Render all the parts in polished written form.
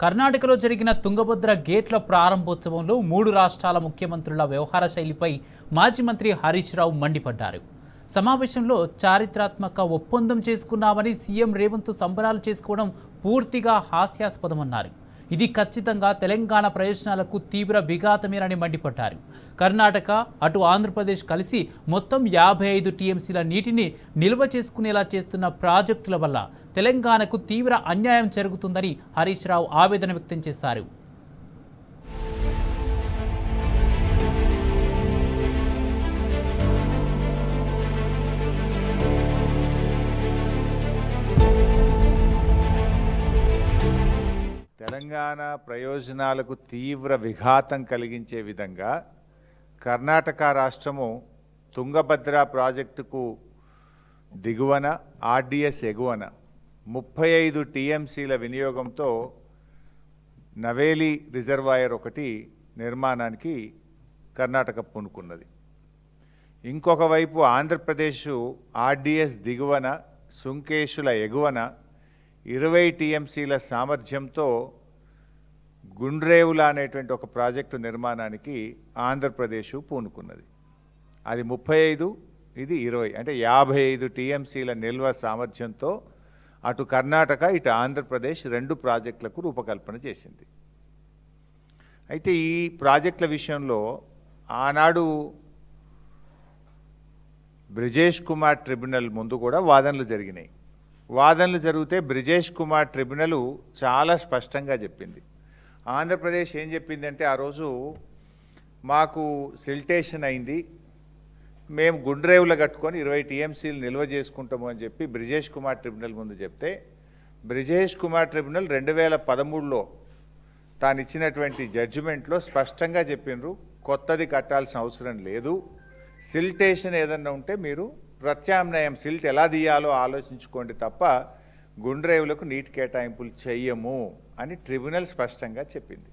కర్ణాటకలో జరిగిన తుంగభద్ర గేట్ల ప్రారంభోత్సవంలో 3 రాష్ట్రాల ముఖ్యమంత్రుల వ్యవహార శైలిపై మాజీ మంత్రి హరీష్ రావు మండిపడ్డారు. సమావేశంలో చారిత్రాత్మక ఒప్పందం చేసుకున్నామని సీఎం రేవంత్ సంబరాలు చేసుకోవడం పూర్తిగా హాస్యాస్పదమన్నారు. ఇది ఖచ్చితంగా తెలంగాణ ప్రయోజనాలకు తీవ్ర విఘాతమేనని మండిపడ్డారు. కర్ణాటక అటు ఆంధ్రప్రదేశ్ కలిసి మొత్తం 55 టీఎంసీల నీటిని నిల్వ చేసుకునేలా చేస్తున్న ప్రాజెక్టుల వల్ల తెలంగాణకు తీవ్ర అన్యాయం జరుగుతుందని హరీష్ రావు ఆవేదన వ్యక్తం చేశారు. తెలంగాణ ప్రయోజనాలకు తీవ్ర విఘాతం కలిగించే విధంగా కర్ణాటక రాష్ట్రము తుంగభద్ర ప్రాజెక్టుకు దిగువన ఆర్డీఎస్ ఎగువన 35 టీఎంసీల వినియోగంతో నవేలి రిజర్వాయర్ ఒకటి నిర్మాణానికి కర్ణాటక పూనుకున్నది. ఇంకొక వైపు ఆంధ్రప్రదేశ్ ఆర్డీఎస్ దిగువన సుంకేశుల ఎగువన 20 టీఎంసీల సామర్థ్యంతో గుండ్రేవుల అనేటువంటి ఒక ప్రాజెక్టు నిర్మాణానికి ఆంధ్రప్రదేశ్ పూనుకున్నది. అది 35, ఇది 20, అంటే 55 టీఎంసీల నిల్వ సామర్థ్యంతో అటు కర్ణాటక ఇటు ఆంధ్రప్రదేశ్ 2 ప్రాజెక్టులకు రూపకల్పన చేసింది. అయితే ఈ ప్రాజెక్టుల విషయంలో ఆనాడు బ్రిజేష్ కుమార్ ట్రిబ్యునల్ ముందు కూడా వాదనలు జరిగినాయి. వాదనలు జరిగితే బ్రిజేష్ కుమార్ ట్రిబ్యునల్ చాలా స్పష్టంగా చెప్పింది. ఆంధ్రప్రదేశ్ ఏం చెప్పిందంటే, ఆ రోజు మాకు సిల్టేషన్ అయింది, మేము గుండ్రేవులు కట్టుకొని 20 టీఎంసీలు నిల్వ చేసుకుంటాము అని చెప్పి బ్రిజేష్ కుమార్ ట్రిబ్యునల్ ముందు చెప్తే, బ్రిజేష్ కుమార్ ట్రిబ్యునల్ 2013లో తాను ఇచ్చినటువంటి జడ్జిమెంట్లో స్పష్టంగా చెప్పినారు, కొత్తది కట్టాల్సిన అవసరం లేదు, సిల్టేషన్ ఏదన్నా ఉంటే మీరు ప్రత్యామ్నాయం సిల్ట్ ఎలా తీయాలో ఆలోచించుకోండి తప్ప గుండ్రేవులకు నీటి కేటాయింపులు చెయ్యము అని ట్రిబ్యునల్ స్పష్టంగా చెప్పింది.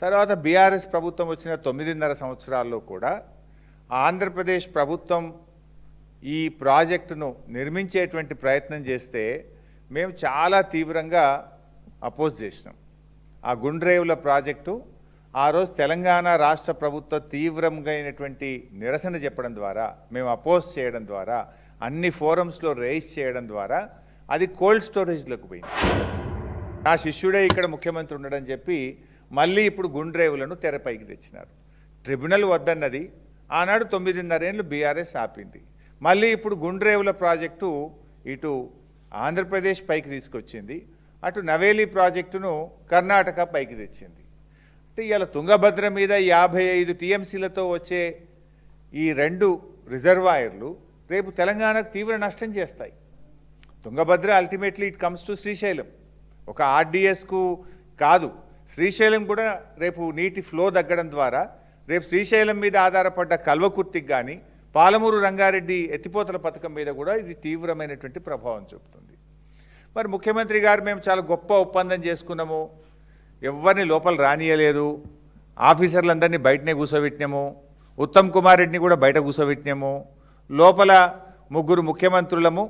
తర్వాత బీఆర్ఎస్ ప్రభుత్వం వచ్చిన 9.5 సంవత్సరాల్లో కూడా ఆంధ్రప్రదేశ్ ప్రభుత్వం ఈ ప్రాజెక్టును నిర్మించేటువంటి ప్రయత్నం చేస్తే మేము చాలా తీవ్రంగా అపోజ్ చేసినాం. ఆ గుండ్రేవుల ప్రాజెక్టు ఆ రోజు తెలంగాణ రాష్ట్ర ప్రభుత్వ తీవ్రంగా అయినటువంటి నిరసన చెప్పడం ద్వారా, మేము అపోజ్ చేయడం ద్వారా, అన్ని ఫోరమ్స్లో రేజ్ చేయడం ద్వారా అది కోల్డ్ స్టోరేజ్లోకి పోయింది. నా శిష్యుడే ఇక్కడ ముఖ్యమంత్రి ఉండడం చెప్పి మళ్ళీ ఇప్పుడు గుండ్రేవులను తెరపైకి తెచ్చినారు. ట్రిబ్యునల్ వద్దన్నది ఆనాడు 9.5 ఏళ్ళు బీఆర్ఎస్ ఆపింది. మళ్ళీ ఇప్పుడు గుండ్రేవుల ప్రాజెక్టు ఇటు ఆంధ్రప్రదేశ్ పైకి తీసుకొచ్చింది, అటు నవేలి ప్రాజెక్టును కర్ణాటక పైకి తెచ్చింది. అంటే ఇవాళ తుంగభద్ర మీద 55 టీఎంసీలతో వచ్చే ఈ 2 రిజర్వాయర్లు రేపు తెలంగాణకు తీవ్ర నష్టం చేస్తాయి. Tungabhadra ultimately it comes to Srisailam. ఒక ఆర్డీఎస్కు కాదు, శ్రీశైలం కూడా రేపు నీటి ఫ్లో తగ్గడం ద్వారా రేపు శ్రీశైలం మీద ఆధారపడ్డ కల్వకుర్తికి కానీ పాలమూరు రంగారెడ్డి ఎత్తిపోతల పథకం మీద కూడా ఇది తీవ్రమైనటువంటి ప్రభావం చూపుతుంది. మరి ముఖ్యమంత్రి గారు మేము చాలా గొప్ప ఒప్పందం చేసుకున్నాము, ఎవరిని లోపల రానియలేదు, ఆఫీసర్లందరినీ బయటనే కూర్చోబెట్టినాము, ఉత్తమ్ కుమార్ రెడ్డిని కూడా బయట కూర్చోబెట్టినాము, లోపల 3 ముఖ్యమంత్రులము,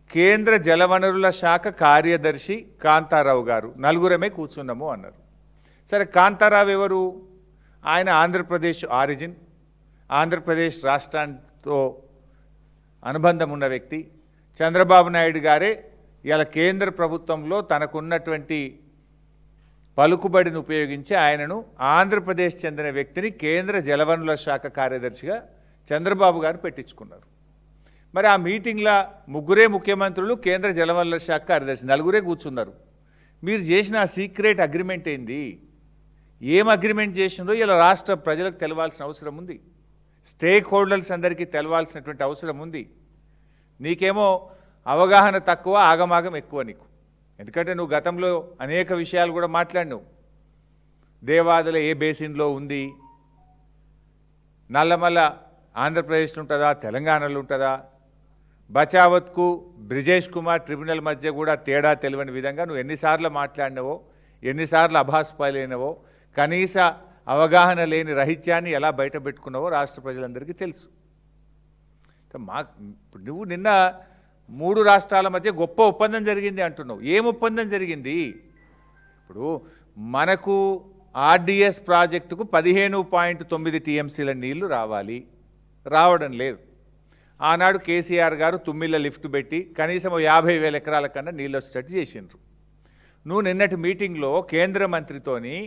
కేంద్ర జలవనరుల శాఖ కార్యదర్శి కాంతారావు గారు, 4 కూర్చున్నాము అన్నారు. సరే, కాంతారావు ఎవరు? ఆయన ఆంధ్రప్రదేశ్ ఆరిజిన్, ఆంధ్రప్రదేశ్ రాష్ట్రంతో అనుబంధం ఉన్న వ్యక్తి. చంద్రబాబు నాయుడు గారే ఇలా కేంద్ర ప్రభుత్వంలో తనకున్నటువంటి పలుకుబడిని ఉపయోగించి ఆయనను ఆంధ్రప్రదేశ్ చెందిన వ్యక్తిని కేంద్ర జలవనరుల శాఖ కార్యదర్శిగా చంద్రబాబు గారు పెట్టించుకున్నారు. మరి ఆ మీటింగ్లో 3 ముఖ్యమంత్రులు, కేంద్ర జలవనరుల శాఖ కార్యదర్శి 4 కూర్చున్నారు. మీరు చేసిన ఆ సీక్రెట్ అగ్రిమెంట్ ఏంది? ఏం అగ్రిమెంట్ చేసిందో ఇలా రాష్ట్ర ప్రజలకు తెలవాల్సిన అవసరం ఉంది, స్టేక్ హోల్డర్స్ అందరికీ తెలవాల్సినటువంటి అవసరం ఉంది. నీకేమో అవగాహన తక్కువ, ఆగమాగం ఎక్కువ నీకు. ఎందుకంటే నువ్వు గతంలో అనేక విషయాలు కూడా మాట్లాడినావు. దేవాదుల ఏ బేసిన్లో ఉంది, నల్లమల్ల ఆంధ్రప్రదేశ్లో ఉంటుందా తెలంగాణలో ఉంటుందా, బచావత్కు బ్రిజేష్ కుమార్ ట్రిబ్యునల్ మధ్య కూడా తేడా తెలియని విధంగా నువ్వు ఎన్నిసార్లు మాట్లాడినవో, ఎన్నిసార్లు అభాస్పాలైనవో, కనీస అవగాహన లేని రహిత్యాన్ని ఎలా బయట పెట్టుకున్నావో రాష్ట్ర ప్రజలందరికీ తెలుసు. నువ్వు నిన్న 3 రాష్ట్రాల మధ్య గొప్ప ఒప్పందం జరిగింది అంటున్నావు. ఏం ఒప్పందం జరిగింది? ఇప్పుడు మనకు ఆర్డిఎస్ ప్రాజెక్టుకు 15.9 టీఎంసీల నీళ్లు రావడం లేదు. ఆనాడు కేసీఆర్ గారు తుమ్మిళ్ళ లిఫ్ట్ పెట్టి కనీసం 50,000 ఎకరాల కన్నా నీళ్ళు వచ్చేటట్టు చేసిండ్రు. నువ్వు నిన్నటి మీటింగ్లో కేంద్ర మంత్రితోని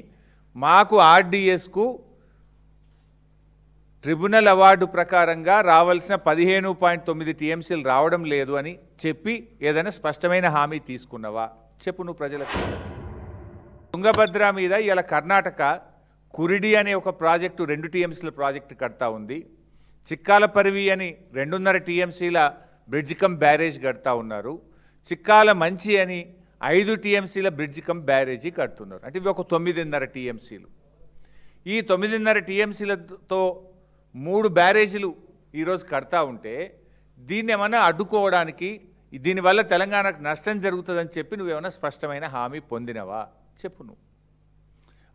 మాకు ఆర్డిఎస్కు ట్రిబ్యునల్ అవార్డు ప్రకారంగా రావాల్సిన 15.9 టీఎంసీలు రావడం లేదు అని చెప్పి ఏదైనా స్పష్టమైన హామీ తీసుకున్నావా? చెప్పు నువ్వు ప్రజలకు. తుంగభద్ర మీద ఇలా కర్ణాటక కురిడి అనే ఒక ప్రాజెక్టు 2 టీఎంసీల ప్రాజెక్టు కడతా ఉంది. చిక్కాలపరివి అని 2.5 టీఎంసీల బ్రిడ్జ్ కమ్ బ్యారేజ్ కడతా ఉన్నారు. చిక్కాల మంచి అని 5 టీఎంసీల బ్రిడ్జ్ కమ్ బ్యారేజీ కడుతున్నారు. అంటే ఇవి ఒక 9.5 టీఎంసీలు. ఈ 9.5 టీఎంసీలతో 3 బ్యారేజీలు ఈరోజు కడతా ఉంటే దీన్ని ఏమన్నా అడ్డుకోవడానికి, దీనివల్ల తెలంగాణకు నష్టం జరుగుతుందని చెప్పి నువ్వేమన్నా స్పష్టమైన హామీ పొందినవా? చెప్పు నువ్వు.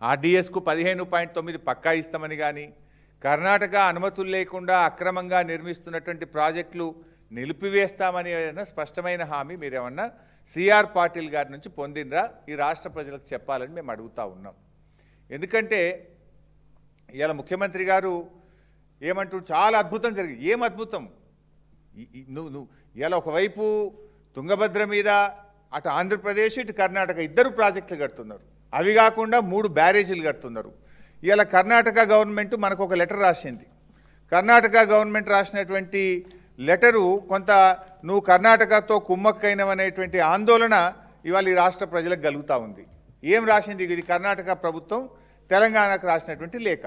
ఆర్డిఎస్కు 15.9 పక్కా ఇస్తామని కానీ, కర్ణాటక అనుమతులు లేకుండా అక్రమంగా నిర్మిస్తున్నటువంటి ప్రాజెక్టులు నిలిపివేస్తామని ఏదైనా స్పష్టమైన హామీ మీరేమన్నా సిఆర్ పాటిల్ గారి నుంచి పొందినరా? ఈ రాష్ట్ర ప్రజలకు చెప్పాలని మేము అడుగుతా ఉన్నాం. ఎందుకంటే ఇవాళ ముఖ్యమంత్రి గారు ఏమంటూ చాలా అద్భుతం జరిగింది. ఏం అద్భుతం? నువ్వు ఇలా ఒకవైపు తుంగభద్ర మీద అటు ఆంధ్రప్రదేశ్ ఇటు కర్ణాటక 2 ప్రాజెక్టులు కడుతున్నారు. అవి కాకుండా 3 బ్యారేజీలు కడుతున్నారు. ఇలా కర్ణాటక గవర్నమెంట్ మనకు ఒక లెటర్ రాసింది. కర్ణాటక గవర్నమెంట్ రాసినటువంటి లెటరు కొంత నువ్వు కర్ణాటకతో కుమ్మక్కైనవనేటువంటి ఆందోళన ఇవాళ ఈ రాష్ట్ర ప్రజలకు కలుగుతూ ఉంది. ఏం రాసింది? ఇది కర్ణాటక ప్రభుత్వం తెలంగాణకు రాసినటువంటి లేఖ.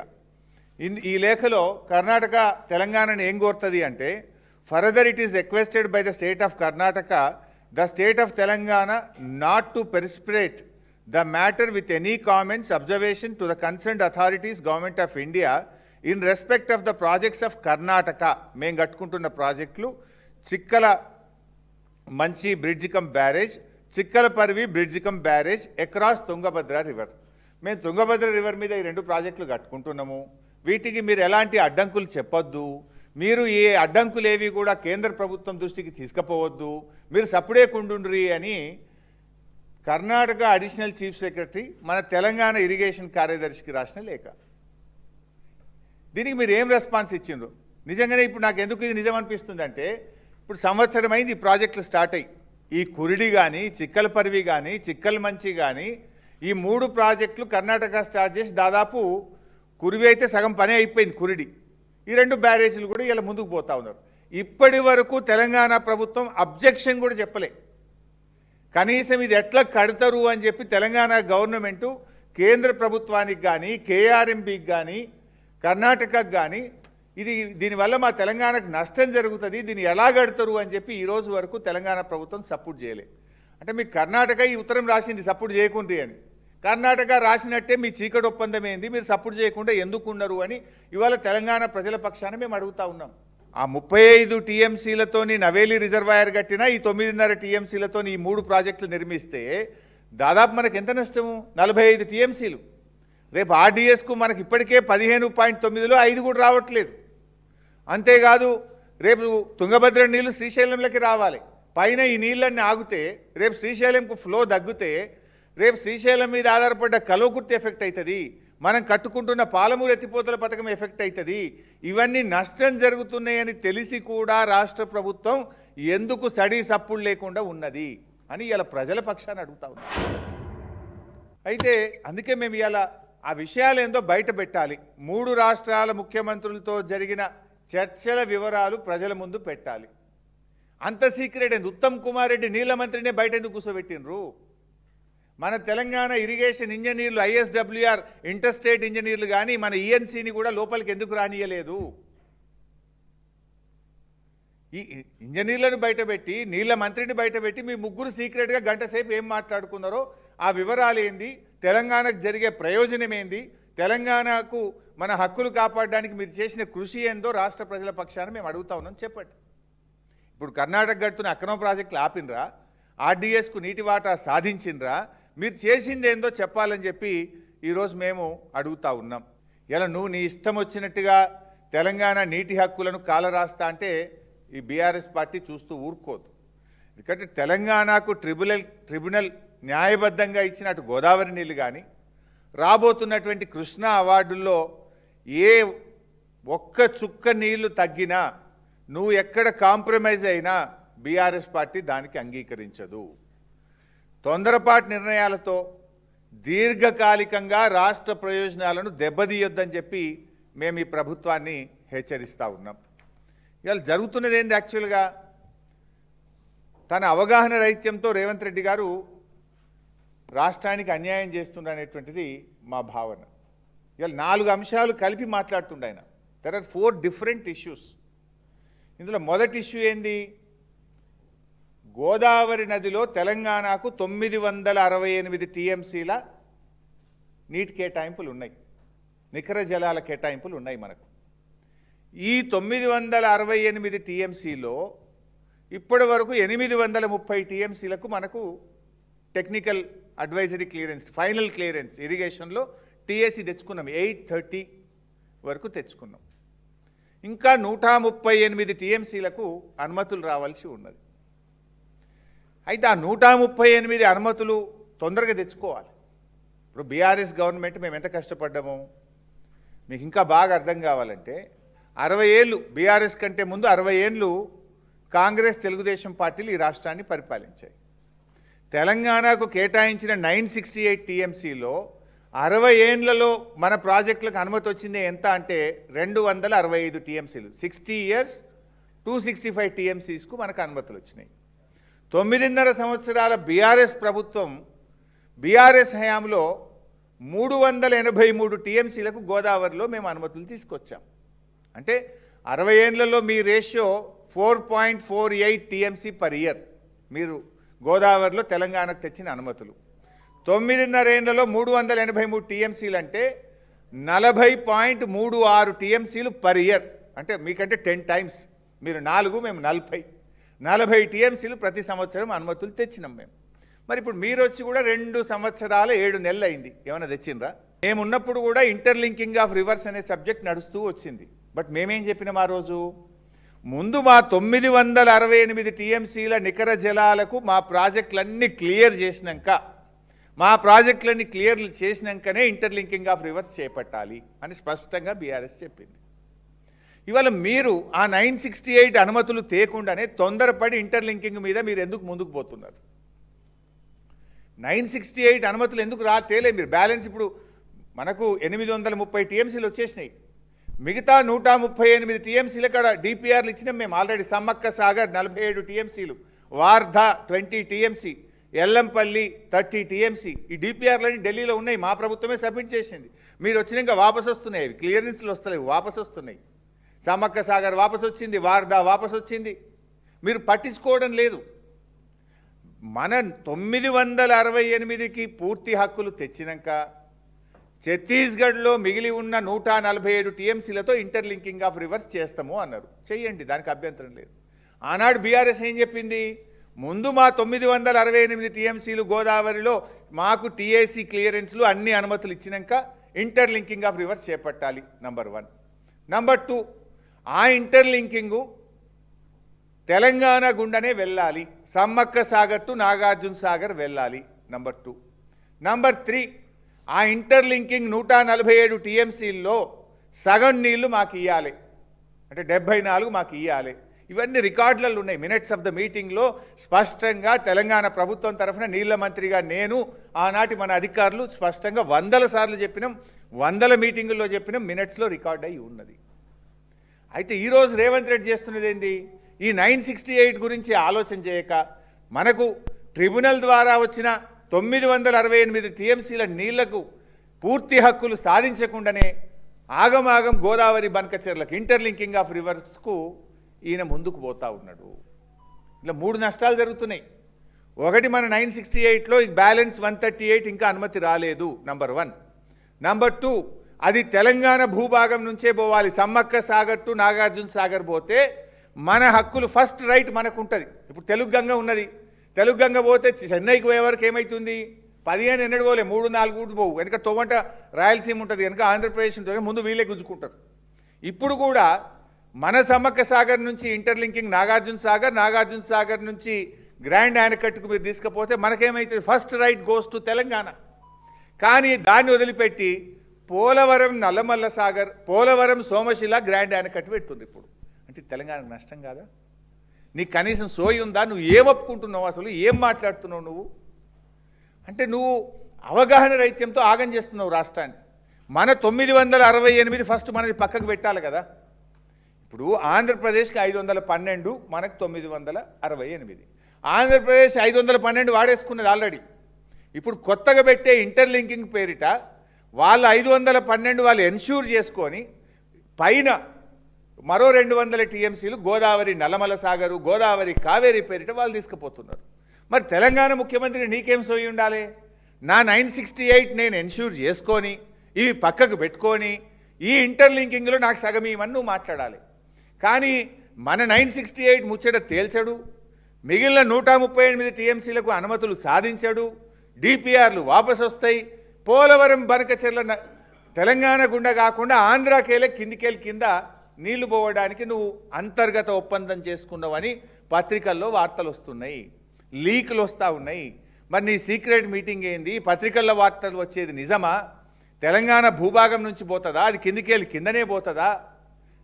ఈ లేఖలో కర్ణాటక తెలంగాణను ఏం కోరుతుంది అంటే, further it is requested by the state of Karnataka the state of Telangana not to precipitate the matter with any comments, observation to the concerned authorities, Government of India, in respect of the projects of Karnataka. మేము కట్టుకుంటున్న ప్రాజెక్టులు చిక్కల మంచి bridge cum barrage, చిక్కలపరివి bridge cum barrage across Tungabhadra river. మేము Tungabhadra river మీద ఈ 2 ప్రాజెక్టులు కట్టుకుంటున్నాము. వీటికి మీరు ఎలాంటి అడ్డంకులు చెప్పొద్దు. మీరు ఏ అడ్డంకులేవి కూడా కేంద్ర ప్రభుత్వం దృష్టికి తీసుకుపోవద్దు. మీరు సప్పుడే కుండుండ్రి అని కర్ణాటక అడిషనల్ చీఫ్ సెక్రటరీ మన తెలంగాణ ఇరిగేషన్ కార్యదర్శికి రాసిన లేఖ. దీనికి మీరు ఏం రెస్పాన్స్ ఇచ్చిండ్రు? నిజంగానే ఇప్పుడు నాకు ఎందుకు ఇది నిజం అనిపిస్తుంది అంటే, ఇప్పుడు సంవత్సరం అయింది ఈ ప్రాజెక్టులు స్టార్ట్ అయ్యి. ఈ కురిడి కానీ, చిక్కలపరివి కానీ, చిక్కల మంచి కానీ, ఈ 3 ప్రాజెక్టులు కర్ణాటక స్టార్ట్ చేసి దాదాపు కురివి అయితే సగం పని అయిపోయింది. కురిడి ఈ 2 బ్యారేజీలు కూడా ఇలా ముందుకు పోతా ఉన్నారు. ఇప్పటి వరకు తెలంగాణ ప్రభుత్వం అబ్జెక్షన్ కూడా చెప్పలే. కనీసం ఇది ఎట్లా కడతారు అని చెప్పి తెలంగాణ గవర్నమెంటు కేంద్ర ప్రభుత్వానికి కానీ, కేఆర్ఎంబీకి కానీ, కర్ణాటకకు కానీ దీనివల్ల మా తెలంగాణకు నష్టం జరుగుతుంది, దీన్ని ఎలా కడతారు అని చెప్పి ఈరోజు వరకు తెలంగాణ ప్రభుత్వం సపోర్ట్ చేయలే. అంటే మీకు కర్ణాటక ఈ ఉత్తరం రాసింది సపోర్ట్ చేయకుండ్రి అని. కర్ణాటక రాసినట్టే మీ చీకటి ఒప్పందం ఏంది, మీరు సపోర్ట్ చేయకుండా ఎందుకున్నారు అని ఇవాళ తెలంగాణ ప్రజల పక్షాన మేము అడుగుతా ఉన్నాం. ఆ 35 టీఎంసీలతోని నవేలి రిజర్వాయర్ కట్టినా, ఈ 9.5 టీఎంసీలతోని ఈ 3 ప్రాజెక్టులు నిర్మిస్తే దాదాపు మనకు ఎంత నష్టము? 45 టీఎంసీలు. రేపు ఆర్డిఎస్కు మనకి ఇప్పటికే 15.9లో 5 కూడా రావట్లేదు. అంతేకాదు రేపు తుంగభద్ర నీళ్లు శ్రీశైలంలోకి రావాలి. పైన ఈ నీళ్ళన్నీ ఆగితే రేపు శ్రీశైలంకు ఫ్లో తగ్గితే రేపు శ్రీశైలం మీద ఆధారపడ్డ కల్వకుర్తి ఎఫెక్ట్ అవుతుంది. మనం కట్టుకుంటున్న పాలమూరు ఎత్తిపోతల పథకం ఎఫెక్ట్ అవుతుంది. ఇవన్నీ నష్టం జరుగుతున్నాయని తెలిసి కూడా రాష్ట్ర ప్రభుత్వం ఎందుకు సడీ సప్పుడు లేకుండా ఉన్నది అని ఇలా ప్రజల పక్షాన్ని అడుగుతా ఉన్నాం. అయితే అందుకే మేము ఇలా ఆ విషయాలు ఏందో బయట పెట్టాలి. 3 రాష్ట్రాల ముఖ్యమంత్రులతో జరిగిన చర్చల వివరాలు ప్రజల ముందు పెట్టాలి. అంత సీక్రెట్ ఏంది? ఉత్తమ్ కుమార్ రెడ్డి నీళ్ల మంత్రినే బయట ఎందుకు కూర్చోబెట్టినరు? మన తెలంగాణ ఇరిగేషన్ ఇంజనీర్లు, ఐఎస్డబ్ల్యూఆర్ ఇంటర్స్టేట్ ఇంజనీర్లు కానీ మన ఈఎన్సీని కూడా లోపలికి ఎందుకు రానియలేదు? ఈ ఇంజనీర్లను బయటపెట్టి, నీళ్ల మంత్రిని బయటపెట్టి మీ ముగ్గురు సీక్రెట్గా గంట సేపు ఏం మాట్లాడుకున్నారో ఆ వివరాలు ఏంది, తెలంగాణకు జరిగే ప్రయోజనం ఏంది, తెలంగాణకు మన హక్కులు కాపాడడానికి మీరు చేసిన కృషి ఏందో రాష్ట్ర ప్రజల పక్షాన మేము అడుగుతా ఉన్నాం. చెప్పండి. ఇప్పుడు కర్ణాటక గడుతున్న అక్రమ ప్రాజెక్టులు ఆపినరా? ఆర్డీఎస్కు నీటి వాటా సాధించినరా? మీరు చేసింది ఏందో చెప్పాలని చెప్పి ఈరోజు మేము అడుగుతా ఉన్నాం. ఇలా నువ్వు నీ ఇష్టం వచ్చినట్టుగా తెలంగాణ నీటి హక్కులను కాలరాస్తా అంటే ఈ బీఆర్ఎస్ పార్టీ చూస్తూ ఊరుకోదు. ఎందుకంటే తెలంగాణకు ట్రిబ్యునల్ న్యాయబద్ధంగా ఇచ్చిన అటు గోదావరి నీళ్ళు కానీ రాబోతున్నటువంటి కృష్ణా అవార్డుల్లో ఏ ఒక్క చుక్క నీళ్లు తగ్గినా నువ్వు ఎక్కడ కాంప్రమైజ్ అయినా బీఆర్ఎస్ పార్టీ దానికి అంగీకరించదు. తొందరపాటు నిర్ణయాలతో దీర్ఘకాలికంగా రాష్ట్ర ప్రయోజనాలను దెబ్బతీయొద్దని చెప్పి మేము ఈ ప్రభుత్వాన్ని హెచ్చరిస్తూ ఉన్నాం. ఇవాళ జరుగుతున్నది ఏంది? యాక్చువల్గా తన అవగాహన రహిత్యంతో రేవంత్ రెడ్డి గారు రాష్ట్రానికి అన్యాయం చేస్తుండనేటువంటిది మా భావన. ఇవాళ 4 అంశాలు కలిపి మాట్లాడుతుండ ఆయన. There are 4 different issues. ఇందులో మొదటి ఇష్యూ ఏంది? గోదావరి నదిలో తెలంగాణకు 968 టీఎంసీల నీటి కేటాయింపులు ఉన్నాయి, నికర జలాల కేటాయింపులు ఉన్నాయి మనకు. ఈ 968 టీఎంసీలో ఇప్పటి వరకు 830 టీఎంసీలకు మనకు technical advisory clearance, final clearance ఇరిగేషన్లో టీఎస్సీ తెచ్చుకున్నాం. 830 వరకు తెచ్చుకున్నాం. ఇంకా 138 టీఎంసీలకు అనుమతులు రావాల్సి ఉన్నది. అయితే ఆ 138 అనుమతులు తొందరగా తెచ్చుకోవాలి. ఇప్పుడు బీఆర్ఎస్ గవర్నమెంట్ మేము ఎంత కష్టపడ్డామో మీకు ఇంకా బాగా అర్థం కావాలంటే 60 ఏళ్ళు బీఆర్ఎస్ కంటే ముందు 60 ఏళ్ళు కాంగ్రెస్ తెలుగుదేశం పార్టీలు ఈ రాష్ట్రాన్ని పరిపాలించాయి. తెలంగాణకు కేటాయించిన 968 టీఎంసీలో 60 ఏళ్లలో మన ప్రాజెక్టులకు అనుమతి వచ్చింది ఎంత అంటే 265 టీఎంసీలు. 60 years 265 టీఎంసీస్కు మనకు అనుమతులు వచ్చినాయి. 9.5 సంవత్సరాల బీఆర్ఎస్ ప్రభుత్వం బీఆర్ఎస్ హయాంలో 383 టీఎంసీలకు గోదావరిలో మేము అనుమతులు తీసుకొచ్చాం. అంటే 60 ఏళ్లలో మీ రేషియో 4.48 టీఎంసీ పర్ ఇయర్ మీరు గోదావరిలో తెలంగాణకు తెచ్చిన అనుమతులు. 9.5 ఏళ్లలో 383 టీఎంసీలు అంటే 40.36 టీఎంసీలు పర్ ఇయర్. అంటే మీకంటే 10 టైమ్స్. మీరు 4, మేము 40 టీఎంసీలు ప్రతి సంవత్సరం అనుమతులు తెచ్చినాం మేము. మరి ఇప్పుడు మీరు వచ్చి కూడా 2 సంవత్సరాల 7 నెలలు అయింది. ఏమైనా తెచ్చిండ్రా? మేమున్నప్పుడు కూడా ఇంటర్లింకింగ్ ఆఫ్ రివర్స్ అనే సబ్జెక్ట్ నడుస్తూ వచ్చింది. బట్ మేమేం చెప్పినాం ఆ రోజు? ముందు మా 968 టీఎంసీల నికర జలాలకు మా ప్రాజెక్టులన్నీ క్లియర్ చేసినాక, మా ప్రాజెక్టులన్నీ క్లియర్ చేసినాకనే ఇంటర్లింకింగ్ ఆఫ్ రివర్స్ చేపట్టాలి అని స్పష్టంగా బీఆర్ఎస్ చెప్పింది. ఇవాళ మీరు ఆ 968 అనుమతులు తేకుండానే తొందరపడి ఇంటర్లింకింగ్ మీద మీరు ఎందుకు ముందుకు పోతున్నారు? 968 అనుమతులు ఎందుకు తేలే మీరు? బ్యాలెన్స్ ఇప్పుడు మనకు 830 టీఎంసీలు వచ్చేసినాయి. మిగతా 138 టీఎంసీలు ఇక్కడ డిపిఆర్లు ఇచ్చినాం మేము ఆల్రెడీ. సమ్మక్క సాగర్ 47 టీఎంసీలు, వార్ధా 20 టీఎంసీ, ఎల్లంపల్లి 30 టీఎంసీ. ఈ డిపిఆర్లన్నీ ఢిల్లీలో ఉన్నాయి, మా ప్రభుత్వమే సబ్మిట్ చేసింది. మీరు వచ్చినాక వాపసు వస్తున్నాయి, అవి క్లియరెన్స్లు వస్తలేవు, వాపసు వస్తున్నాయి. సమ్మక్క సాగర్ వాపసు వచ్చింది, వార్ధా వాపసు వచ్చింది. మీరు పట్టించుకోవడం లేదు. మన 968కి పూర్తి హక్కులు తెచ్చినాక ఛత్తీస్గఢ్లో మిగిలి ఉన్న 147 టీఎంసీలతో ఇంటర్లింకింగ్ ఆఫ్ రివర్స్ చేస్తాము అన్నారు. చెయ్యండి, దానికి అభ్యంతరం లేదు. ఆనాడు బీఆర్ఎస్ ఏం చెప్పింది? ముందు మా 968 టీఎంసీలు గోదావరిలో మాకు టీఏసీ క్లియరెన్స్లు అన్ని అనుమతులు ఇచ్చినాక ఇంటర్లింకింగ్ ఆఫ్ రివర్స్ చేపట్టాలి. నంబర్ 1. నంబర్ 2, ఆ ఇంటర్లింకింగు తెలంగాణ గుండనే వెళ్ళాలి. సమ్మక్క సాగర్ టు నాగార్జున సాగర్ వెళ్ళాలి. నంబర్ 2. నంబర్ 3, ఆ ఇంటర్లింకింగ్ 147 టీఎంసీల్లో సగం నీళ్లు మాకు ఇవ్వాలి, అంటే 74 మాకు ఇవ్వాలి. ఇవన్నీ రికార్డులలో ఉన్నాయి. మినిట్స్ ఆఫ్ ద మీటింగ్లో స్పష్టంగా తెలంగాణ ప్రభుత్వం తరఫున నీళ్ల మంత్రిగా నేను, ఆనాటి మన అధికారులు స్పష్టంగా 100 సార్లు చెప్పినాం, 100 మీటింగుల్లో చెప్పినాం, మినిట్స్లో రికార్డ్ అయి ఉన్నది. అయితే ఈరోజు రేవంత్ రెడ్డి చేస్తున్నది ఏంది? ఈ 968 గురించి ఆలోచన చేయక మనకు ట్రిబ్యునల్ ద్వారా వచ్చిన 968 టీఎంసీల నీళ్లకు పూర్తి హక్కులు సాధించకుండానే ఆగమాగం గోదావరి బనకచెర్లకు ఇంటర్లింకింగ్ ఆఫ్ రివర్స్కు ఈయన ముందుకు పోతా ఉన్నాడు. ఇలా 3 నష్టాలు జరుగుతున్నాయి. ఒకటి, మన 968లో బ్యాలెన్స్ 138 ఇంకా అనుమతి రాలేదు. నంబర్ 1. నంబర్ 2, అది తెలంగాణ భూభాగం నుంచే పోవాలి. సమ్మక్క సాగర్ టు నాగార్జున సాగర్ పోతే మన హక్కులు ఫస్ట్ రైట్ మనకు ఉంటుంది. ఇప్పుడు తెలుగు గంగ ఉన్నది, తెలుగు గంగ పోతే చెన్నైకి పోయే వరకు ఏమవుతుంది? 15 ఎన్నడు పోలే, 3-4 కూడా పోవు. వెనక తోమంట రాయలసీమ ఉంటుంది, వెనక ఆంధ్రప్రదేశ్ ఉంటుంది, ముందు వీళ్ళే గుంజుకుంటారు. ఇప్పుడు కూడా మన సమ్మక్క సాగర్ నుంచి ఇంటర్లింకింగ్ నాగార్జున సాగర్, నాగార్జున సాగర్ నుంచి గ్రాండ్ యానకట్టుకు మీరు తీసుకపోతే మనకేమైతే first right goes to Telangana. కానీ దాన్ని వదిలిపెట్టి పోలవరం నల్లమల్ల సాగర్, పోలవరం సోమశిల గ్రాండ్ యానకట్టు పెడుతుంది ఇప్పుడు. అంటే తెలంగాణకు నష్టం కాదా? నీకు కనీసం సోయి ఉందా? నువ్వు ఏం ఒప్పుకుంటున్నావు? అసలు ఏం మాట్లాడుతున్నావు నువ్వు? అంటే నువ్వు అవగాహన రైత్యంతో ఆగం చేస్తున్నావు రాష్ట్రాన్ని. మన 968 ఫస్ట్ మనది పక్కకు పెట్టాలి కదా. ఇప్పుడు ఆంధ్రప్రదేశ్కి 512, మనకు 968. ఆంధ్రప్రదేశ్ 512 వాడేసుకున్నది ఆల్రెడీ. ఇప్పుడు కొత్తగా పెట్టే ఇంటర్లింకింగ్ పేరిట వాళ్ళు 512 వాళ్ళు ఎన్ష్యూర్ చేసుకొని పైన మరో 200 టీఎంసీలు గోదావరి నల్లమల సాగరు, గోదావరి కావేరీ పేరిట వాళ్ళు తీసుకుపోతున్నారు. మరి తెలంగాణ ముఖ్యమంత్రి నీకేం సోయి ఉండాలి? నా 968 నేను ఎన్ష్యూర్ చేసుకొని ఇవి పక్కకు పెట్టుకొని ఈ ఇంటర్లింకింగ్లో నాకు సగం ఇవన్నీ నువ్వు మాట్లాడాలి. కానీ మన 968 ముచ్చట తేల్చడు, మిగిలిన 138 టీఎంసీలకు అనుమతులు సాధించడు, డిపిఆర్లు వాపసు వస్తాయి, పోలవరం బనకచెర్ల తెలంగాణ గుండా కాకుండా ఆంధ్రాకేలే కిందికెళ్ళి కింద నీళ్లు పోవడానికి నువ్వు అంతర్గత ఒప్పందం చేసుకున్నావని పత్రికల్లో వార్తలు వస్తున్నాయి, లీకులు వస్తూ ఉన్నాయి. మరి నీ సీక్రెట్ మీటింగ్ ఏంది? పత్రికల్లో వార్తలు వచ్చేది నిజమా? తెలంగాణ భూభాగం నుంచి పోతుందా? అది కిందికెళ్ళి కిందనే పోతుందా?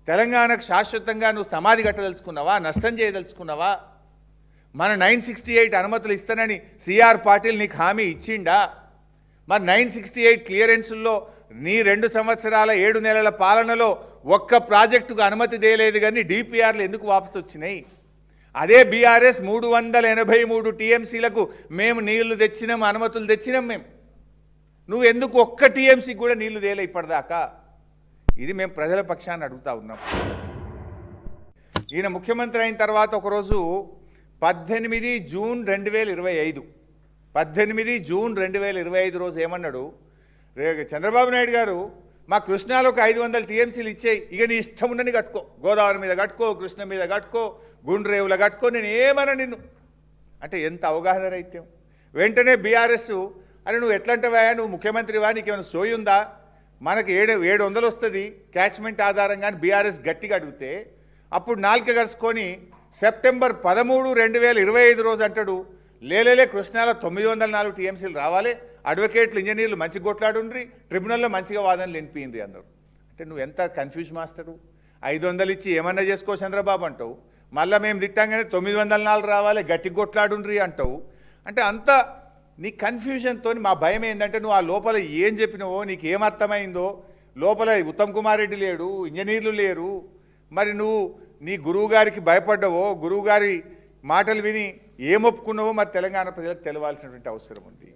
తెలంగాణకు శాశ్వతంగా నువ్వు సమాధి కట్టదలుచుకున్నావా? నష్టం చేయదలుచుకున్నావా? మన 968 అనుమతులు ఇస్తానని సిఆర్ పాటిల్ నీకు హామీ ఇచ్చిండా? మరి 968 క్లియరెన్సుల్లో నీ 2 సంవత్సరాల 7 నెలల పాలనలో ఒక్క ప్రాజెక్టుకు అనుమతి దేలేదు, కానీ డిపిఆర్లు ఎందుకు వాపసు వచ్చినాయి? అదే బీఆర్ఎస్ 383 టీఎంసీలకు మేము నీళ్లు తెచ్చినాం, అనుమతులు తెచ్చినాం మేము. నువ్వు ఎందుకు ఒక్క టీఎంసీకి కూడా నీళ్లు తేలే ఇప్పటిదాకా? ఇది మేము ప్రజల పక్షాన్ని అడుగుతా ఉన్నాం. ఈయన ముఖ్యమంత్రి అయిన తర్వాత ఒకరోజు 18 జూన్ 2025 18 జూన్ 2025 రోజు ఏమన్నాడు? చంద్రబాబు నాయుడు గారు మా కృష్ణాలో ఒక 500 టీఎంసీలు ఇచ్చేయి, ఇక నీ ఇష్టం ఉండని కట్టుకో, గోదావరి మీద కట్టుకో, కృష్ణ మీద కట్టుకో, గుండ్రేవుల కట్టుకో, నేను ఏమన్నా నిన్ను. అంటే ఎంత అవగాహన రైత్యం. వెంటనే బీఆర్ఎస్ అని నువ్వు ఎట్లంటవా, నువ్వు ముఖ్యమంత్రివా, నీకేమైనా సోయి ఉందా? మనకు 700 వస్తుంది క్యాచ్మెంట్ ఆధారంగా బీఆర్ఎస్ గట్టిగా అడిగితే అప్పుడు నాలుక గరుచుకొని సెప్టెంబర్ 13, 2025 రోజు అంటాడు, లేలే కృష్ణాలో 904 టీఎంసీలు రావాలి, అడ్వకేట్లు ఇంజనీర్లు మంచిగా కొట్లాడుండ్రి, ట్రిబ్యునల్లో మంచిగా వాదనలు వినిపింది అన్నారు. అంటే నువ్వు ఎంత కన్ఫ్యూజ్ మాస్టరు. 500 ఇచ్చి ఏమన్నా చేసుకో చంద్రబాబు అంటావు, మళ్ళీ మేము తిట్టాగానే 904 రావాలి, గట్టిగా కొట్లాడుండ్రి అంటావు. అంటే అంత నీ కన్ఫ్యూజన్తో మా భయం ఏంటంటే నువ్వు ఆ లోపల ఏం చెప్పినావో, నీకు ఏమర్థమైందో, లోపల ఉత్తమ్ కుమార్ రెడ్డి లేడు, ఇంజనీర్లు లేరు, మరి నువ్వు నీ గురువు గారికి భయపడ్డావో, గురువు గారి మాటలు విని ఏమొప్పుకున్నావో మరి తెలంగాణ ప్రజలకు తెలవాల్సినటువంటి అవసరం ఉంది.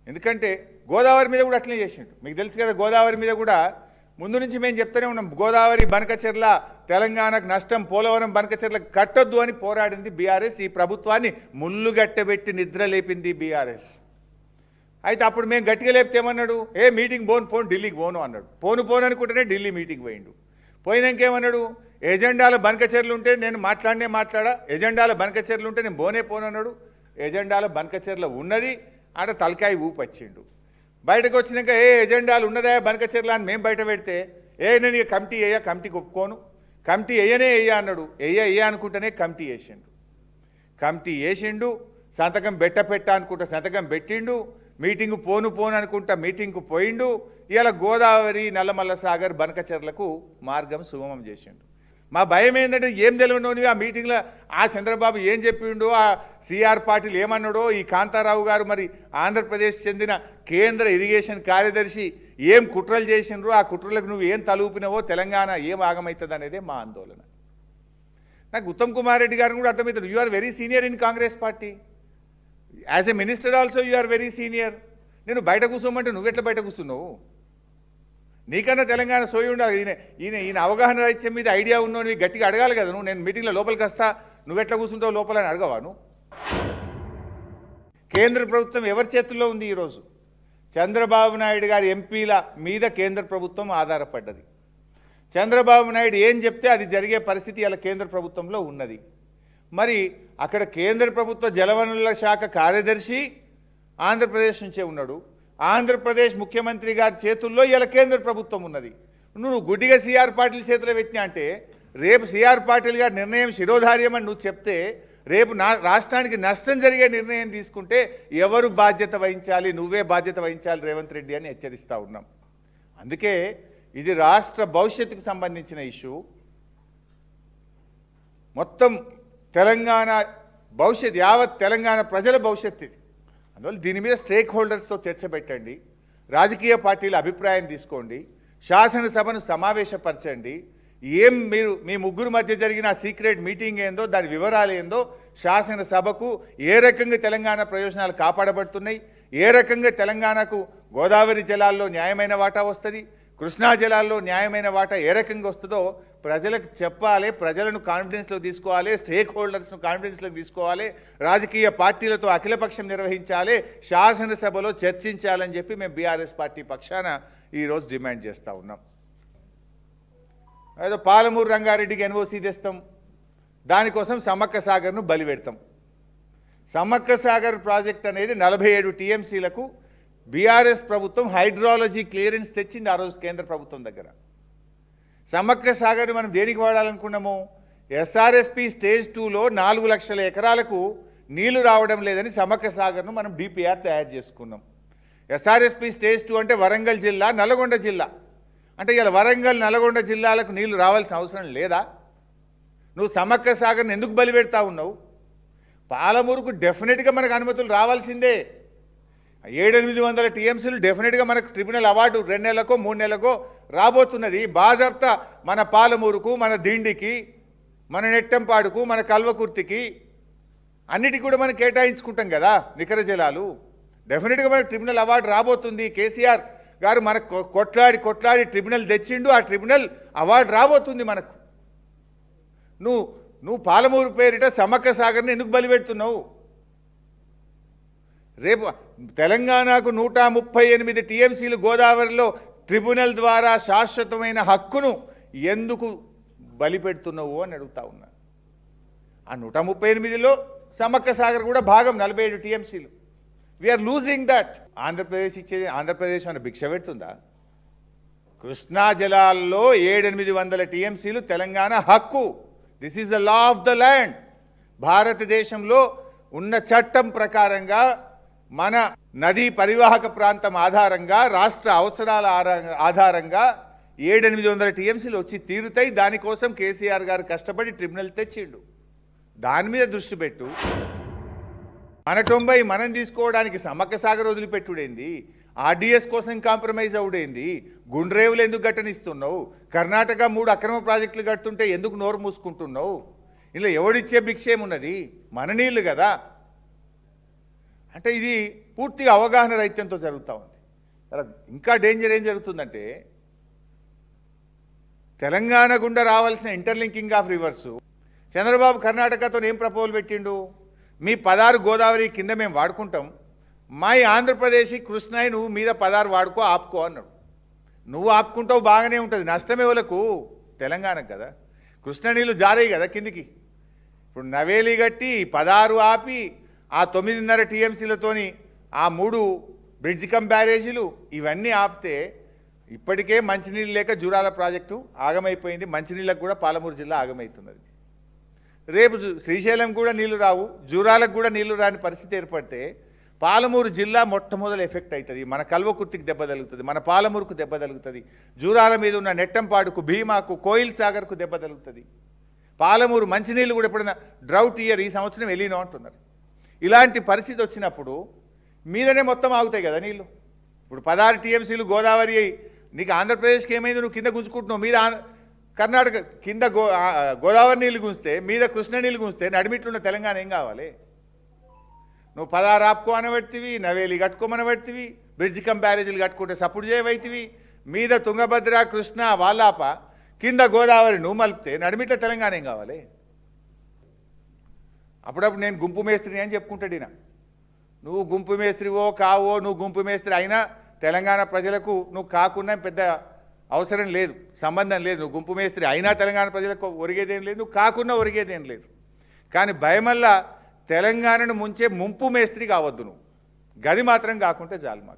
ఎందుకంటే గోదావరి మీద కూడా అట్లనే చేసిండు. మీకు తెలుసు కదా, గోదావరి మీద కూడా ముందు నుంచి మేము చెప్తూనే ఉన్నాం, గోదావరి బనకచెర్ల తెలంగాణకు నష్టం, పోలవరం బనకచెర్ల కట్టొద్దు అని పోరాడింది బీఆర్ఎస్. ఈ ప్రభుత్వాన్ని ముళ్ళుగట్టబెట్టి నిద్ర లేపింది బీఆర్ఎస్. అయితే అప్పుడు మేము గట్టిగా లేపితే ఏమన్నాడు, మీటింగ్ పోను ఢిల్లీకి పోను అన్నాడు. పోను అనుకుంటేనే ఢిల్లీ మీటింగ్ పోయిండు. పోయినాకేమన్నాడు, ఎజెండాల బనకచెర్లు ఉంటే నేను మాట్లాడా, ఎజెండాల బనకచెర్లు ఉంటే నేను పోను అన్నాడు. ఎజెండాల బనకచెర్ల ఉన్నది, ఆడ తలకాయ ఊపొచ్చిండు. బయటకు వచ్చినాక ఎజెండాలు ఉన్నదా బనకచెర్ల అని మేము బయట పెడితే నేను ఇక కమిటీకి ఒప్పుకోను, కమిటీ వేయ అన్నాడు. వేయ అనుకుంటేనే కమిటీ వేసిండు. సంతకం పెట్ట అనుకుంటా సంతకం పెట్టిండు. మీటింగు పోను అనుకుంటా మీటింగ్కు పోయిండు. ఇలా గోదావరి నల్లమల్ల సాగర్ బనకచెర్లకు మార్గం సుగమం చేసిండు. మా భయం ఏంటంటే ఏం తెలియనోనివి ఆ మీటింగ్లో ఆ చంద్రబాబు ఏం చెప్పిండో, ఆ సిఆర్ పాటిల్ ఏమన్నాడో, ఈ కాంతారావు గారు మరి ఆంధ్రప్రదేశ్ చెందిన కేంద్ర ఇరిగేషన్ కార్యదర్శి ఏం కుట్రలు చేసిండ్రో, ఆ కుట్రలకు నువ్వు ఏం తలూపినవో తెలంగాణ ఏం ఆగమవుతుంది అనేదే మా ఆందోళన. నాకు ఉత్తమ్ కుమార్ రెడ్డి గారిని కూడా అర్థమవుతుంది. You are very senior in Congress party, as a minister also you are very senior. నేను బయట కూర్చోమంటే నువ్వెట్లా బయట కూర్చున్నావు? నీకన్నా తెలంగాణ సోయి ఉండాలి. ఈయన అవగాహన రైత్యం మీద ఐడియా ఉన్నావు, గట్టిగా అడగాలి కదా నువ్వు. నేను మీటింగ్లో లోపలికి వస్తా, నువ్వెట్లా కూర్చుంటావు లోపలని అడగవాను? కేంద్ర ప్రభుత్వం ఎవరి చేతుల్లో ఉంది ఈరోజు? చంద్రబాబు నాయుడు గారి ఎంపీల మీద కేంద్ర ప్రభుత్వం ఆధారపడ్డది. చంద్రబాబు నాయుడు ఏం చెప్తే అది జరిగే పరిస్థితి అలా కేంద్ర ప్రభుత్వంలో ఉన్నది. మరి అక్కడ కేంద్ర ప్రభుత్వ జలవనరుల శాఖ కార్యదర్శి ఆంధ్రప్రదేశ్ నుంచే ఉన్నాడు. ఆంధ్రప్రదేశ్ ముఖ్యమంత్రి గారి చేతుల్లో ఇలా కేంద్ర ప్రభుత్వం ఉన్నది. నువ్వు గుడ్డిగా సిఆర్ పాటిల్ చేతిలో పెట్టినా అంటే రేపు సిఆర్ పాటిల్ గారి నిర్ణయం శిరోధార్యం అని నువ్వు చెప్తే రేపు రాష్ట్రానికి నష్టం జరిగే నిర్ణయం తీసుకుంటే ఎవరు బాధ్యత వహించాలి? నువ్వే బాధ్యత వహించాలి రేవంత్ రెడ్డి అని హెచ్చరిస్తూ ఉన్నాం. అందుకే ఇది రాష్ట్ర భవిష్యత్తుకు సంబంధించిన ఇష్యూ. మొత్తం తెలంగాణ భవిష్యత్, యావత్ తెలంగాణ ప్రజల భవిష్యత్తు ఇది. అందువల్ల దీని మీద స్టేక్ హోల్డర్స్తో చర్చ పెట్టండి, రాజకీయ పార్టీల అభిప్రాయం తీసుకోండి, శాసనసభను సమావేశపరచండి. మీరు మీ ముగ్గురు మధ్య జరిగిన సీక్రెట్ మీటింగ్ ఏందో, దాని వివరాలు ఏందో, శాసనసభకు ఏ రకంగా తెలంగాణ ప్రయోజనాలు కాపాడబడుతున్నాయి, ఏ రకంగా తెలంగాణకు గోదావరి జలాల్లో న్యాయమైన వాటా వస్తుంది, కృష్ణా జలాల్లో న్యాయమైన వాటా ఏ రకంగా వస్తుందో ప్రజలకు చెప్పాలి, ప్రజలను కాన్ఫిడెన్స్లో తీసుకోవాలి, స్టేక్ హోల్డర్స్ను కాన్ఫిడెన్స్లోకి తీసుకోవాలి, రాజకీయ పార్టీలతో అఖిలపక్షం నిర్వహించాలి, శాసనసభలో చర్చించాలని చెప్పి మేము బీఆర్ఎస్ పార్టీ పక్షాన ఈరోజు డిమాండ్ చేస్తూ ఉన్నాం. ఏదో పాలమూరు రంగారెడ్డికి ఎన్ఓసీ తెస్తాం, దానికోసం సమ్మక్క సాగర్ను బలి పెడతాం. సమ్మక్క సాగర్ ప్రాజెక్ట్ అనేది 47 టీఎంసీలకు బీఆర్ఎస్ ప్రభుత్వం హైడ్రాలజీ క్లియరెన్స్ తెచ్చింది ఆ రోజు కేంద్ర ప్రభుత్వం దగ్గర. సమ్మక్క సాగర్ని మనం దేనికి వాడాలనుకున్నాము? ఎస్ఆర్ఎస్పి స్టేజ్ 2లో 4 లక్షల ఎకరాలకు నీళ్లు రావడం లేదని సమ్మక్క సాగర్ను మనం డిపిఆర్ తయారు చేసుకున్నాం. ఎస్ఆర్ఎస్పి స్టేజ్ 2 అంటే వరంగల్ జిల్లా, నల్గొండ జిల్లా. అంటే ఇలా వరంగల్, నల్గొండ జిల్లాలకు నీళ్లు రావాల్సిన అవసరం లేదా? నువ్వు సమ్మక్క సాగర్ని ఎందుకు బలి పెడతా ఉన్నావు? పాలమూరుకు డెఫినెట్గా మనకు అనుమతులు రావాల్సిందే. 700-800 టీఎంసీలు డెఫినెట్గా మనకు ట్రిబ్యునల్ అవార్డు 2 నెలలకో 3 నెలలకో రాబోతున్నది. బాజాప్తా మన పాలమూరుకు, మన దిండికి, మన నెట్టంపాడుకు, మన కల్వకుర్తికి అన్నిటికీ కూడా మనం కేటాయించుకుంటాం కదా నికర జలాలు. డెఫినెట్గా మనకు ట్రిబ్యునల్ అవార్డు రాబోతుంది. కేసీఆర్ గారు మనకు కొట్లాడి ట్రిబ్యునల్ తెచ్చిండు, ఆ ట్రిబ్యునల్ అవార్డు రాబోతుంది మనకు. నువ్వు పాలమూరు పేరిట సమ్మక్క సాగర్ని ఎందుకు బలి పెడుతున్నావు? రేపు తెలంగాణకు 138 టీఎంసీలు గోదావరిలో ట్రిబ్యునల్ ద్వారా శాశ్వతమైన హక్కును ఎందుకు బలి పెడుతున్నావు అని అడుగుతా ఉన్నా. ఆ 138లో సమ్మక్క సాగర్ కూడా భాగం 47 టీఎంసీలు. We are losing that. ఆంధ్రప్రదేశ్ అన్న భిక్ష పెడుతుందా? కృష్ణా జలాల్లో 700-800 టీఎంసీలు తెలంగాణ హక్కు. This is the law of the land. భారతదేశంలో ఉన్న చట్టం ప్రకారంగా మన నదీ పరివాహక ప్రాంతం ఆధారంగా, రాష్ట్ర అవసరాల ఆధారంగా 700-800 టీఎంసీలు వచ్చి తీరుతాయి. దానికోసం కేసీఆర్ గారు కష్టపడి ట్రిబ్యునల్ తెచ్చిండు. దాని మీద దృష్టి పెట్టు. మన 90 మనం తీసుకోవడానికి సమ్మక్క సాగర్ వదిలిపెట్టుడేంది? ఆర్డీఎస్ కోసం కాంప్రమైజ్ అవుడేంది? గుండ్రేవులు ఎందుకు గట్టనిస్తున్నావు? కర్ణాటక 3 అక్రమ ప్రాజెక్టులు కడుతుంటే ఎందుకు నోరు మూసుకుంటున్నావు? ఇలా ఎవడిచ్చే భిక్షేమున్నది? మన నీళ్ళు కదా. అంటే ఇది పూర్తిగా అవగాహన రహిత్యంతో జరుగుతూ ఉంది. ఇంకా డేంజర్ ఏం జరుగుతుందంటే, తెలంగాణ గుండా రావాల్సిన ఇంటర్లింకింగ్ ఆఫ్ రివర్సు చంద్రబాబు కర్ణాటకతో ఏం ప్రపోజల్ పెట్టిండు? మీ 16 గోదావరి కింద మేము వాడుకుంటాం, మా ఆంధ్రప్రదేశ్ కృష్ణాయి నువ్వు మీద 16 వాడుకో, ఆపుకో అన్నాడు. నువ్వు ఆపుకుంటావు, బాగానే ఉంటుంది. నష్టమే వాళ్ళకు, తెలంగాణకు కదా. కృష్ణ నీళ్ళు జారాయి కదా కిందికి. ఇప్పుడు నవేలి గట్టి 16 ఆపి ఆ 9.5 టీఎంసీలతోని ఆ 3 బ్రిడ్జ్ కమ్ బ్యారేజీలు ఇవన్నీ ఆపితే ఇప్పటికే మంచినీళ్ళు లేక జూరాల ప్రాజెక్టు ఆగమైపోయింది. మంచినీళ్ళకు కూడా పాలమూరు జిల్లా ఆగమవుతున్నది. రేపు శ్రీశైలం కూడా నీళ్లు రావు, జూరాలకు కూడా నీళ్లు రాని పరిస్థితి ఏర్పడితే పాలమూరు జిల్లా మొట్టమొదటి ఎఫెక్ట్ అవుతుంది. మన కల్వకుర్తికి దెబ్బ తగులుతుంది, మన పాలమూరుకు దెబ్బ తగులుతుంది, జూరాల మీద ఉన్న నెట్టంపాడుకు, భీమాకు, కోయిల్ సాగర్కు దెబ్బ తగులుతుంది. పాలమూరు మంచినీళ్ళు కూడా ఎప్పుడైనా డ్రౌట్ ఇయర్ ఈ సంవత్సరం వెళ్ళినా అంటున్నారు. ఇలాంటి పరిస్థితి వచ్చినప్పుడు మీదనే మొత్తం ఆగుతాయి కదా నీళ్ళు. ఇప్పుడు 16 టీఎంసీలు గోదావరి నీకు ఆంధ్రప్రదేశ్కి ఏమైంది? నువ్వు కింద గుంజుకుంటున్నావు. మీద కర్ణాటక కింద గోదావరి నీళ్ళు గుంజితే, మీద కృష్ణ నీళ్ళు గుంజితే నడిమిట్లున్న తెలంగాణ ఏం కావాలి? నువ్వు 16 ఆపుకో అనబెడితివి, నవేలి కట్టుకోమనబెడితివి, బ్రిడ్జ్ కమ్ బ్యారేజీలు కట్టుకుంటే సపోర్ట్ చేయవైతివి, మీద తుంగభద్ర, కృష్ణ, వాలాప, కింద గోదావరి నువ్వు మలిపితే నడిమిట్ల తెలంగాణ ఏం కావాలి? అప్పుడప్పుడు నేను గుంపు మేస్త్రిని అని చెప్పుకుంటాడు ఈయన. నువ్వు గుంపు మేస్త్రివో కావో, నువ్వు గుంపు మేస్త్రి అయినా తెలంగాణ ప్రజలకు నువ్వు కాకుండా పెద్ద అవసరం లేదు, సంబంధం లేదు. నువ్వు గుంపు మేస్త్రి అయినా తెలంగాణ ప్రజలకు ఒరిగేదేం లేదు, నువ్వు కాకుండా ఒరిగేదేం లేదు. కానీ భయమల్లా తెలంగాణను ముంచే ముంపు మేస్త్రి కావద్దు నువ్వు. గది మాత్రం కాకుంటే చాలు మాకు.